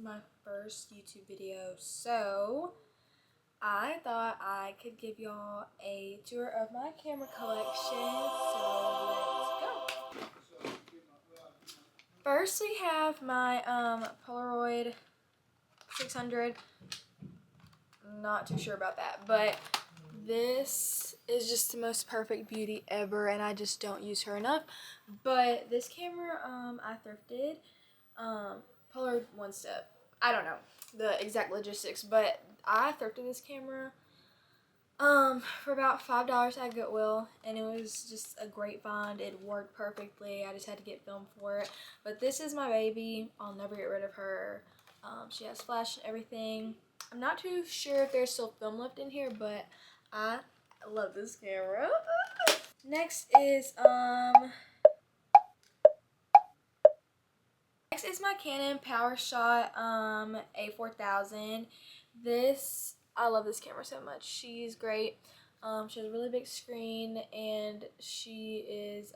my first YouTube video, so I thought I could give y'all a tour of my camera collection, so let's go. First we have my Polaroid 600. Not too sure about that, but this is just the most perfect beauty ever, and I just don't use her enough. But this camera I thrifted. Polaroid One Step. I don't know the exact logistics, but I thrifted this camera for about $5 at Goodwill, and it was just a great find. It worked perfectly. I just had to get film for it. But this is my baby. I'll never get rid of her. She has flash and everything. I'm not too sure if there's still film left in here, but I love this camera. Next is my Canon PowerShot A4000. I love this camera so much. She's great. She has a really big screen, and she is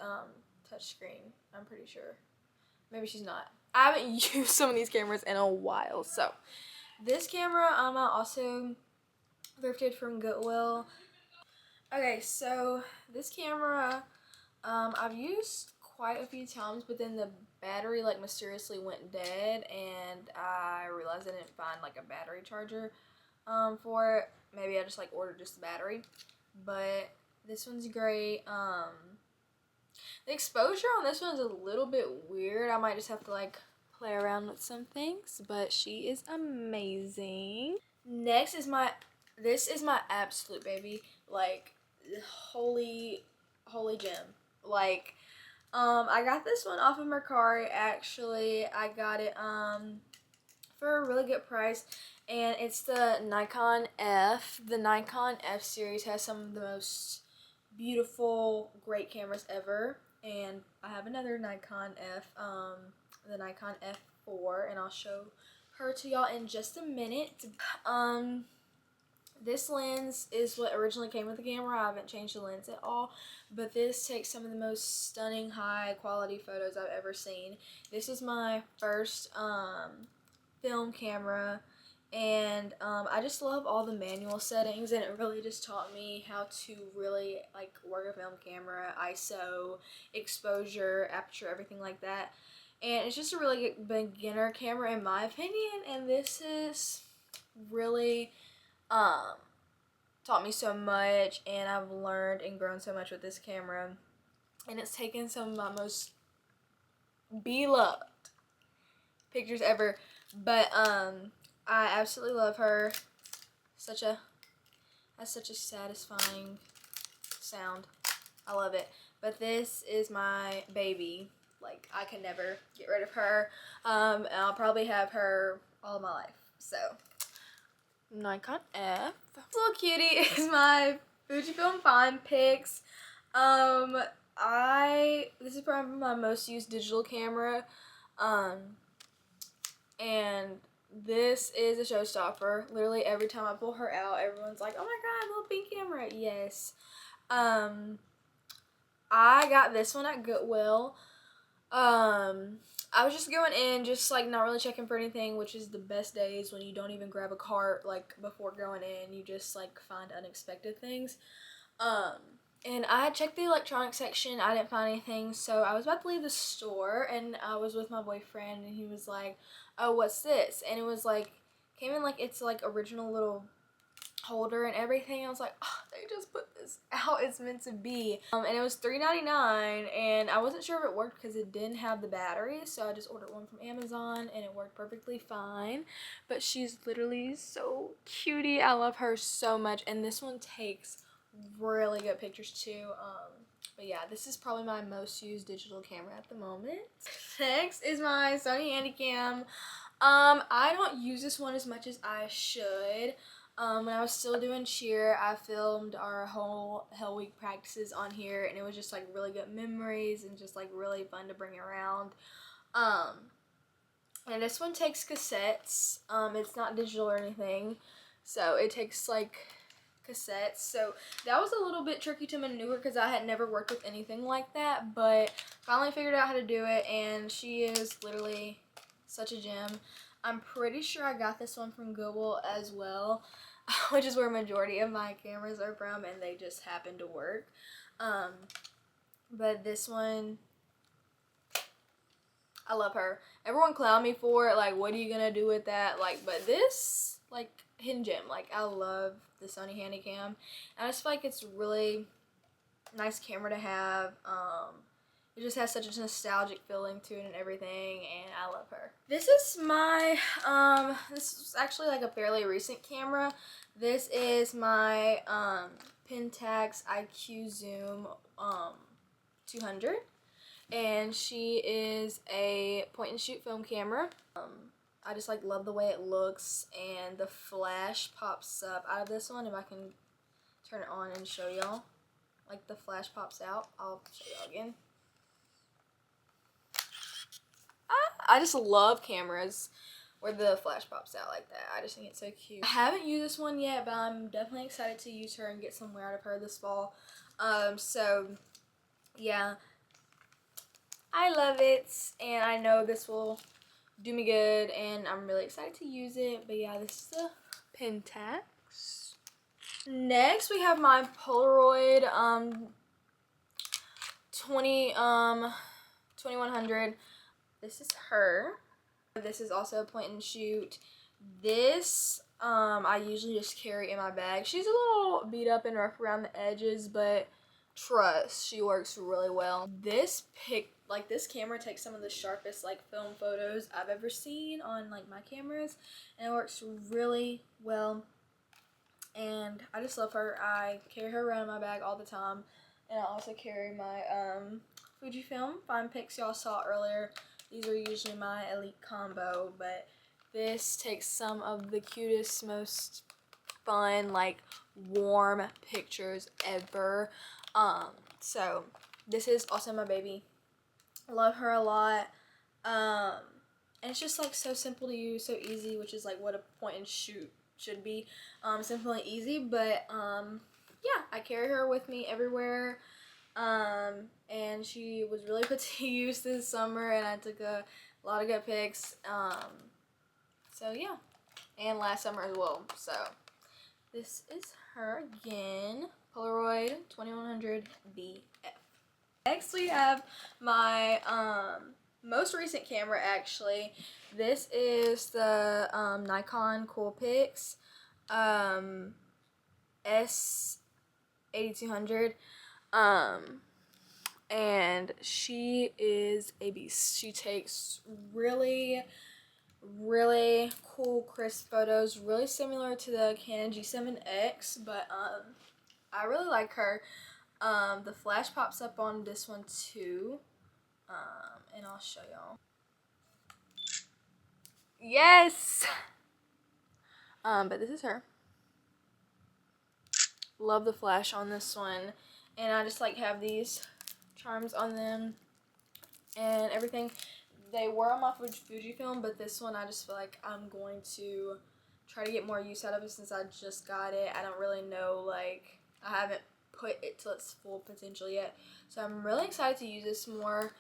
touchscreen, I'm pretty sure. Maybe she's not. I haven't used some of these cameras in a while. So this camera I also thrifted from Goodwill. Okay, so this camera I've used quite a few times, but then the battery like mysteriously went dead, and I realized I didn't find like a battery charger for it. Maybe I just like ordered just the battery, but this one's great. The exposure on this one's a little bit weird. I might just have to like play around with some things, but she is amazing. Next is this is my absolute baby, like holy gem. Like I got this one off of Mercari. Actually, I got it for a really good price, and it's the Nikon F. The Nikon F series has some of the most beautiful, great cameras ever. And I have another Nikon F, the Nikon F4, and I'll show her to y'all in just a minute. This lens is what originally came with the camera. I haven't changed the lens at all, but this takes some of the most stunning high quality photos I've ever seen. This is my first film camera, and I just love all the manual settings, and it really just taught me how to really like work a film camera, ISO, exposure, aperture, everything like that. And it's just a really good beginner camera in my opinion, and this is really taught me so much, and I've learned and grown so much with this camera, and it's taken some of my most beloved pictures ever. But I absolutely love her. Has such a satisfying sound. I love it. But this is my baby. Like, I can never get rid of her. And I'll probably have her all my life. So Nikon F. This little cutie is my Fujifilm Fine Pics. This is probably my most used digital camera. And this is a showstopper. Literally every time I pull her out, everyone's like, "Oh my god, little pink camera." Yes. I got this one at Goodwill. I was just going in, just like not really checking for anything, which is the best days when you don't even grab a cart like before going in. You just like find unexpected things. And I had checked the electronics section. I didn't find anything, so I was about to leave the store, and I was with my boyfriend, and he was like, "Oh, what's this?" And it was like, came in like it's like original little holder and everything. I was like, "Oh, they just put this out. It's meant to be." And it was $3.99, and I wasn't sure if it worked because it didn't have the battery, so I just ordered one from Amazon, and it worked perfectly fine. But she's literally so cutie. I love her so much, and this one takes really good pictures too. But yeah, this is probably my most used digital camera at the moment. Next is my Sony Handycam. I don't use this one as much as I should. When I was still doing cheer, I filmed our whole Hell Week practices on here, and it was just like really good memories and just like really fun to bring around. And this one takes cassettes. It's not digital or anything, so it takes like cassettes. So that was a little bit tricky to maneuver because I had never worked with anything like that, but finally figured out how to do it, and she is literally such a gem. I'm pretty sure I got this one from Goodwill as well, which is where majority of my cameras are from, and they just happen to work. But this one, I love her. Everyone clown me for it, like, what are you gonna do with that? Like, but this, like, hidden gem. Like, I love the Sony Handycam. I just feel like it's really nice camera to have. It just has such a nostalgic feeling to it and everything, and I love her. This is my, this is actually like a fairly recent camera. This is my, Pentax IQ Zoom, 200. And she is a point and shoot film camera. I just like love the way it looks, and the flash pops up out of this one. If I can turn it on and show y'all, like the flash pops out. I'll show y'all again. I just love cameras where the flash pops out like that. I just think it's so cute. I haven't used this one yet, but I'm definitely excited to use her and get some wear out of her this fall. So yeah, I love it, and I know this will do me good, and I'm really excited to use it. But yeah, this is the Pentax. Next, we have my Polaroid 2100. This is her. This is also a point and shoot. This I usually just carry in my bag. She's a little beat up and rough around the edges, but trust, she works really well. This camera takes some of the sharpest like film photos I've ever seen on like my cameras, and it works really well. And I just love her. I carry her around in my bag all the time, and I also carry my Fujifilm Fine Pics y'all saw earlier. These are usually my elite combo, but this takes some of the cutest, most fun, like warm pictures ever. So this is also my baby. I love her a lot. And it's just like so simple to use, so easy, which is like what a point and shoot should be. Simple and easy, but yeah, I carry her with me everywhere. And she was really put to use this summer, and I took a lot of good pics. So yeah, and last summer as well. So this is her again, Polaroid 2100 BF. Next we have my most recent camera actually. This is the Nikon Coolpix S8200. And she is a beast. She takes really cool crisp photos, really similar to the Canon G7X, but I really like her. The flash pops up on this one too, and I'll show y'all. Yes! But this is her. Love the flash on this one, and I just like have these charms on them and everything. They were on my Fujifilm, but this one I just feel like I'm going to try to get more use out of it since I just got it. I don't really know, like, I haven't put it to its full potential yet. So I'm really excited to use this more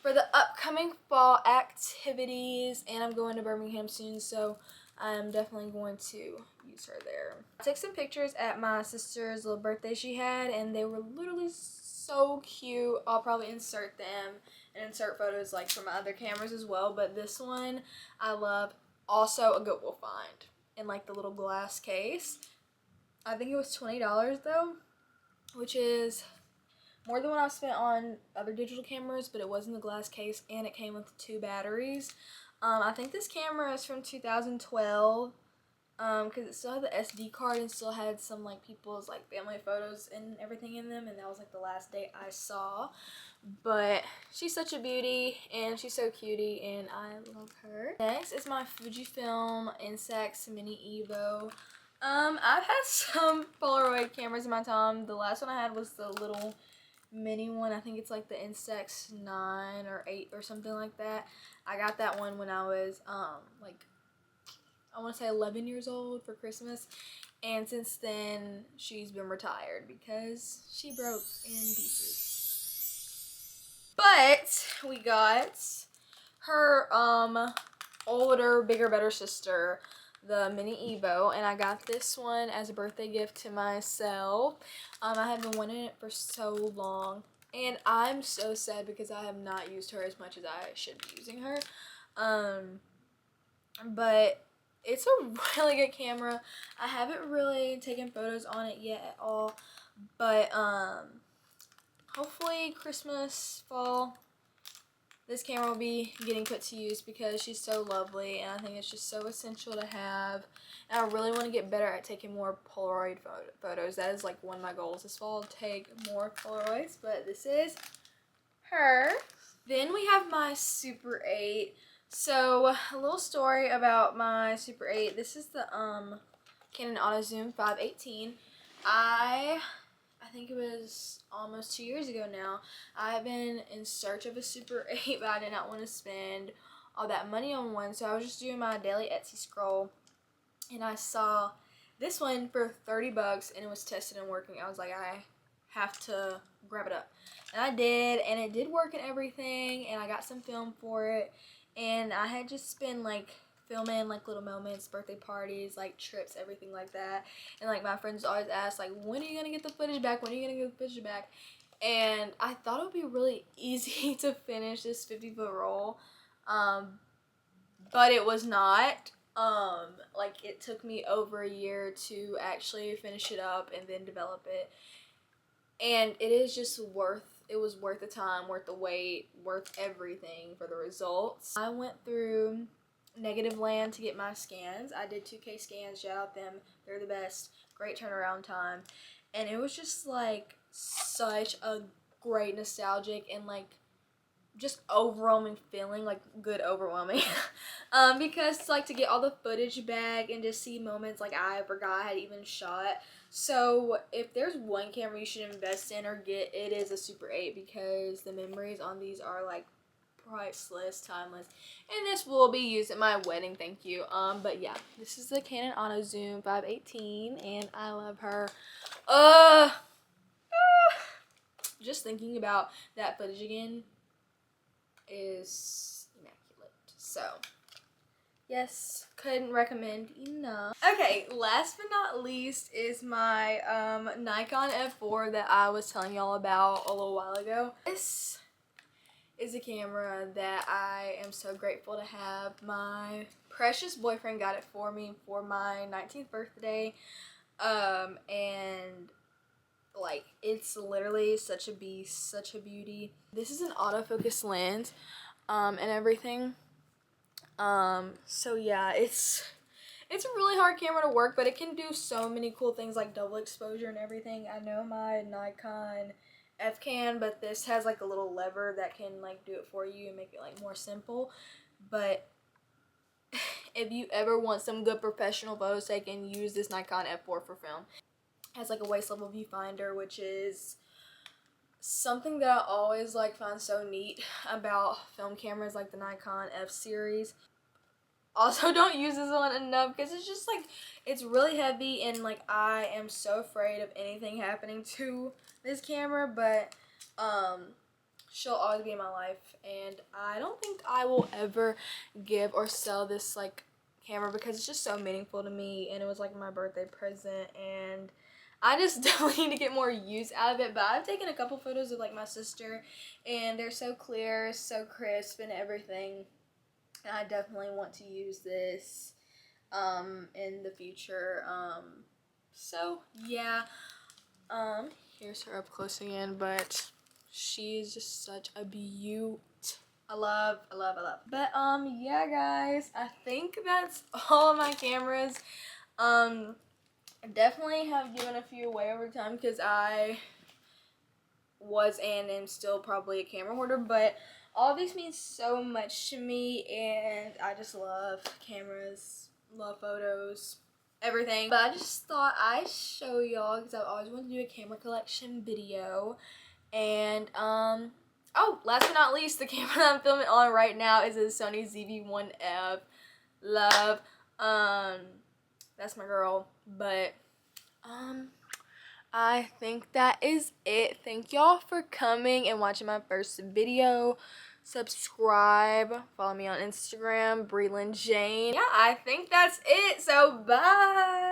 for the upcoming fall activities, and I'm going to Birmingham soon, so I'm definitely going to use her there. I took some pictures at my sister's little birthday she had, and they were literally so cute. I'll probably insert them and insert photos like from my other cameras as well, but this one I love. Also a Goodwill find in like the little glass case. I think it was $20 though, which is more than what I've spent on other digital cameras, but it was in the glass case and it came with 2 batteries. I think this camera is from 2012, because it still had the SD card and still had some like people's like family photos and everything in them, and that was like the last date I saw. But she's such a beauty, and she's so cutie, and I love her. Next is my Fujifilm Instax Mini Evo. I've had some Polaroid cameras in my time. The last one I had was the little mini one. I think it's like the Instax 9 or 8 or something like that. I got that one when I was like, I want to say 11 years old for Christmas, and since then she's been retired because she broke in pieces. But we got her older, bigger, better sister the mini Evo, and I got this one as a birthday gift to myself. I have been wanting it for so long, and I'm so sad because I have not used her as much as I should be using her. But it's a really good camera. I haven't really taken photos on it yet at all, but hopefully Christmas, fall, this camera will be getting put to use because she's so lovely, and I think it's just so essential to have. And I really want to get better at taking more Polaroid photos. That is like one of my goals this fall, to take more Polaroids, but this is her. Then we have my Super 8. So a little story about my Super 8. This is the Canon Auto Zoom 518. I think it was almost 2 years ago now. I've been in search of a Super 8, but I did not want to spend all that money on one. So I was just doing my daily Etsy scroll, and I saw this one for 30 bucks, and it was tested and working. I was like, I have to grab it up. And I did, and it did work and everything, and I got some film for it. And I had just been like filming like little moments, birthday parties, like trips, everything like that. And like my friends always ask like, when are you gonna get the footage back? When are you gonna get the footage back? And I thought it would be really easy to finish this 50-foot roll, but it was not. Like it took me over a year to actually finish it up and then develop it. And it is just it was worth the time, worth the wait, worth everything for the results. I went through Negative Land to get my scans. I did 2K scans, shout out them, they're the best, great turnaround time. And it was just like such a great nostalgic and like just overwhelming feeling, like good overwhelming. Because like to get all the footage back and just see moments like I forgot I had even shot. So if there's one camera you should invest in or get, it is a Super 8, because the memories on these are like priceless, timeless, and this will be used at my wedding, thank you. But yeah, this is the Canon Auto Zoom 518, and I love her. Just thinking about that footage again is immaculate. So yes, couldn't recommend enough. Okay, last but not least is my Nikon F4 that I was telling y'all about a little while ago. This is a camera that I am so grateful to have. My precious boyfriend got it for me for my 19th birthday, and like it's literally such a beast, such a beauty. This is an autofocus lens and everything. So yeah, it's a really hard camera to work, but it can do so many cool things like double exposure and everything. I know my Nikon F can, but this has like a little lever that can like do it for you and make it like more simple. But if you ever want some good professional photos taken, use this Nikon F4 for film. It has like a waist level viewfinder, which is something that I always like find so neat about film cameras like the Nikon F series. Also, don't use this one enough because it's just like, it's really heavy, and like I am so afraid of anything happening to this camera, but she'll always be in my life, and I don't think I will ever give or sell this like camera because it's just so meaningful to me, and it was like my birthday present, and I just definitely need to get more use out of it. But I've taken a couple photos of like my sister, and they're so clear, so crisp and everything. And I definitely want to use this in the future. So yeah, here's her up close again, but she's just such a beaut. I love. But yeah, guys, I think that's all of my cameras. I definitely have given a few away over time because I was and am still probably a camera hoarder, but all of these mean so much to me, and I just love cameras, love photos, everything. But I just thought I'd show y'all because I've always wanted to do a camera collection video. And oh, last but not least, the camera that I'm filming on right now is a Sony ZV-1F. Love. That's my girl. But I think that is it. Thank y'all for coming and watching my first video. subscribe, follow me on Instagram, Breland Jane. Yeah, I think that's it, so bye.